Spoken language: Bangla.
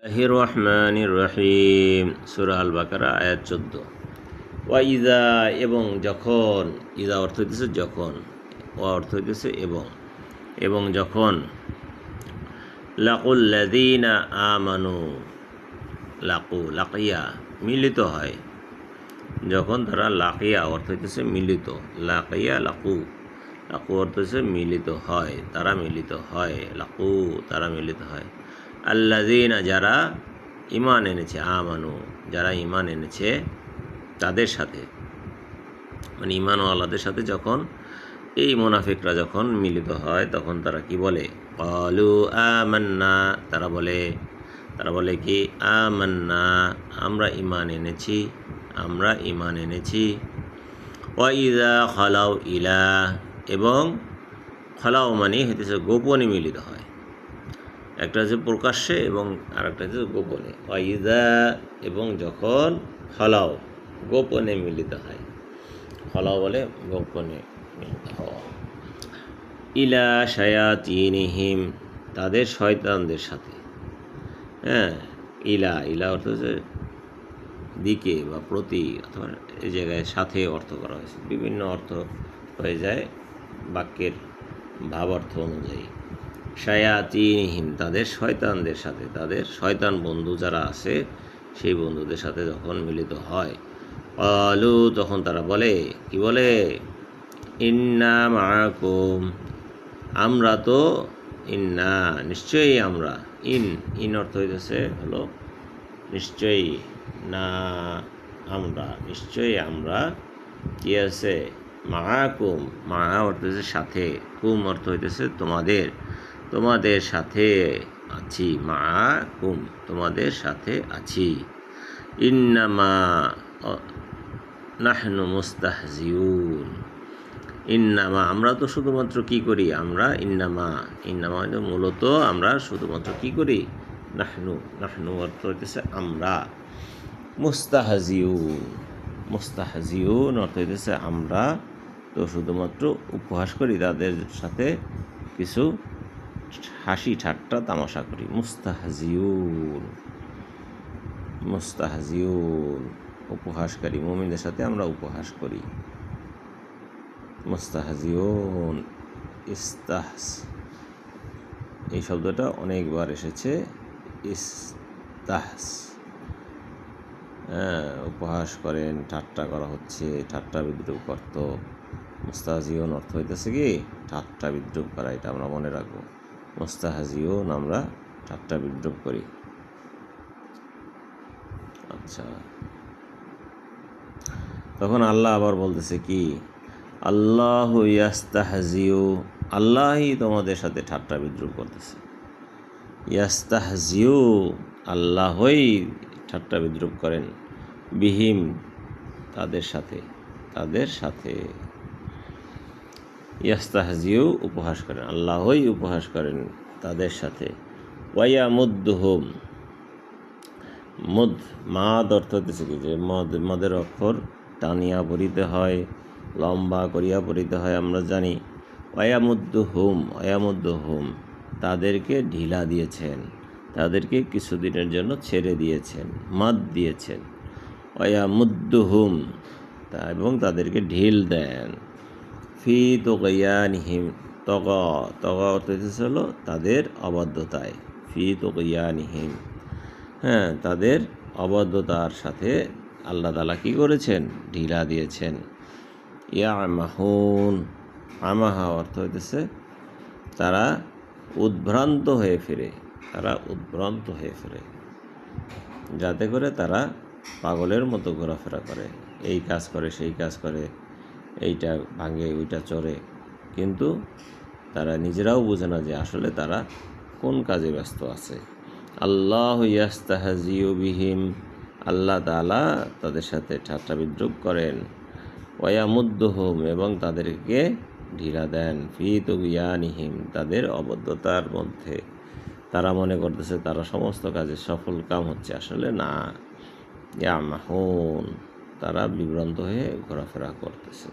বিসমিল্লাহির রহমানির রহিম। সূরা আল বাকারা আয়াত 14। ওয়া ইযা, এবং যখন, ইযা অর্থ হইতেছে যখন, ওয়া অর্থ হইতেছে এবং যখন, লাকুল লাযীনা আমানু, লাকিয়া মিলিত হয়, যখন তারা লাকিয়া অর্থ হইতেছে মিলিত, লাকিয়া লাকু অর্থ হচ্ছে মিলিত হয়, তারা মিলিত হয়, লাকু তারা মিলিত হয়, আল্লাযীনা যারা ঈমান এনেছে, আমানু যারা ঈমান এনেছে তাদের সাথে, মানে ঈমানওয়ালাদের সাথে যখন এই মুনাফিকরা যখন মিলিত হয় তখন তারা কি বলে? ক্বালু আমান্না, তারা বলে কি? আমান্না, আমরা ঈমান এনেছি। ওয়া ইযা খালাউ ইলা, এবং খালাও মানে হইতেছে গোপনে মিলিত হয়, একটা হচ্ছে প্রকাশ্যে এবং আরেকটা হচ্ছে গোপনে। ওয়া ইযা, এবং যখন, খালাও গোপনে মিলিত হয়, খালাও বলে গোপনে মিলিত হওয়া, ইলা শায়াতিনিহিম তাদের শয়তানদের সাথে। হ্যাঁ, ইলা অর্থ হচ্ছে দিকে বা প্রতি, অথবা এই জায়গায় সাথে অর্থ করা হয়েছে, বিভিন্ন অর্থ হয়ে যায় বাক্যের ভাব অর্থ অনুযায়ী। শায়াতিনিহিম তাদের শয়তানদের সাথে, তাদের শয়তান বন্ধু যারা আছে সেই বন্ধুদের সাথে যখন মিলিত হয়, ক্বালু তখন তারা বলে, কি বলে? ইন্না মাআকুম, আমরা তো, ইন্না নিশ্চয়ই আমরা, ইন অর্থ হইতেছে হলো নিশ্চয়ই, না আমরা, নিশ্চয়ই আমরা কি আছে? মাআকুম, মা অর্থ হইতেছে সাথে, কুম অর্থ হইতেছে তোমাদের সাথে আছি, মাআকুম তোমাদের সাথে আছি। ইন্নামা নাহনু মুস্তাহজিউন, ইন্নামা আমরা তো শুধুমাত্র কি করি? আমরা ইন্নামা মানে মূলত আমরা শুধুমাত্র কি করি? নাহনু অর্থ হইতেছে আমরা, মুস্তাহজিউন অর্থ হইতেছে আমরা তো শুধুমাত্র উপহাস করি, তাদের সাথে কিছু হাসি ঠাট্টা তামাশা করি। মুস্তাহজিউন উপহাসকারী, মুমিনদের সাথে আমরা উপহাস করি। মুস্তাহজিউন, এই শব্দটা অনেকবার এসেছে। ইস্তাহস, উপহাস করেন, ঠাট্টা করা হচ্ছে, ঠাট্টা বিদ্রুপ করত। মুস্তাহজিউন অর্থ হইতেছে কি? ঠাট্টা বিদ্রুপ করা, এটা আমরা মনে রাখবো। মুস্তাহজিউন আমরা ঠাট্টা বিদ্রুপ করি। আচ্ছা, তখন আল্লাহ আবার বলতেছে কি? আল্লাহু ইয়াস্তাহজিউ, আল্লাহই তোমাদের সাথে ঠাট্টা বিদ্রুপ করতেছে। ইয়াস্তাহজিউ আল্লাহই ঠাট্টা বিদ্রুপ করেন, বিহিম তাদের সাথে ইয়াস্তাহজিউ উপহাস করেন, আল্লাহই উপহাস করেন তাদের সাথে। ওয়া মুদ্দুহুম, মাদ অর্থ হতেছে কি? যে মদের অক্ষর টানিয়া পড়িতে হয়, লম্বা করিয়া পড়িতে হয়, আমরা জানি। ওয়া মুদ্দুহুম তাদেরকে ঢিলা দিয়েছেন, তাদেরকে কিছুদিনের জন্য ছেড়ে দিয়েছেন, মাদ দিয়েছেন। ওয়া মুদ্দুহুম এবং তাদেরকে ঢিল দেন। ফি তুগয়ানিহিম, তগা অর্থ হইতেছে হলো তাদের অবাধ্যতায়, ফি তুগয়ানিহিম, হ্যাঁ তাদের অবাধ্যতার সাথে আল্লাহ তাআলা কি করেছেন? ঢিলা দিয়েছেন। ইয়ামাহুন, আমাহা অর্থ হইতেছে তারা উদ্ভ্রান্ত হয়ে ফিরে, যাতে করে তারা পাগলের মতো ঘোরাফেরা করে, এই কাজ করে সেই কাজ করে, এইটা ভাঙে ওইটা চড়ে, কিন্তু তারা নিজেরাও বোঝে না যে আসলে তারা কোন কাজে ব্যস্ত আছে। আল্লাহু ইয়াস্তাহজিউ বিহিম, আল্লাহ তাআলা তাদের সাথে ঠাট্টা বিদ্রুপ করেন। ওয়া মুদ্দুহুম এবং তাদেরকে ঢিলা দেন, ফি তুগয়ানিহিম তাদের অবদ্ধতার মধ্যে। তারা মনে করতেছে তারা সমস্ত কাজে সফল কাম হচ্ছে, আসলে না। ইয়ামাহুন তারা বিভ্রান্ত হয়ে ঘোরাফেরা করতেছে।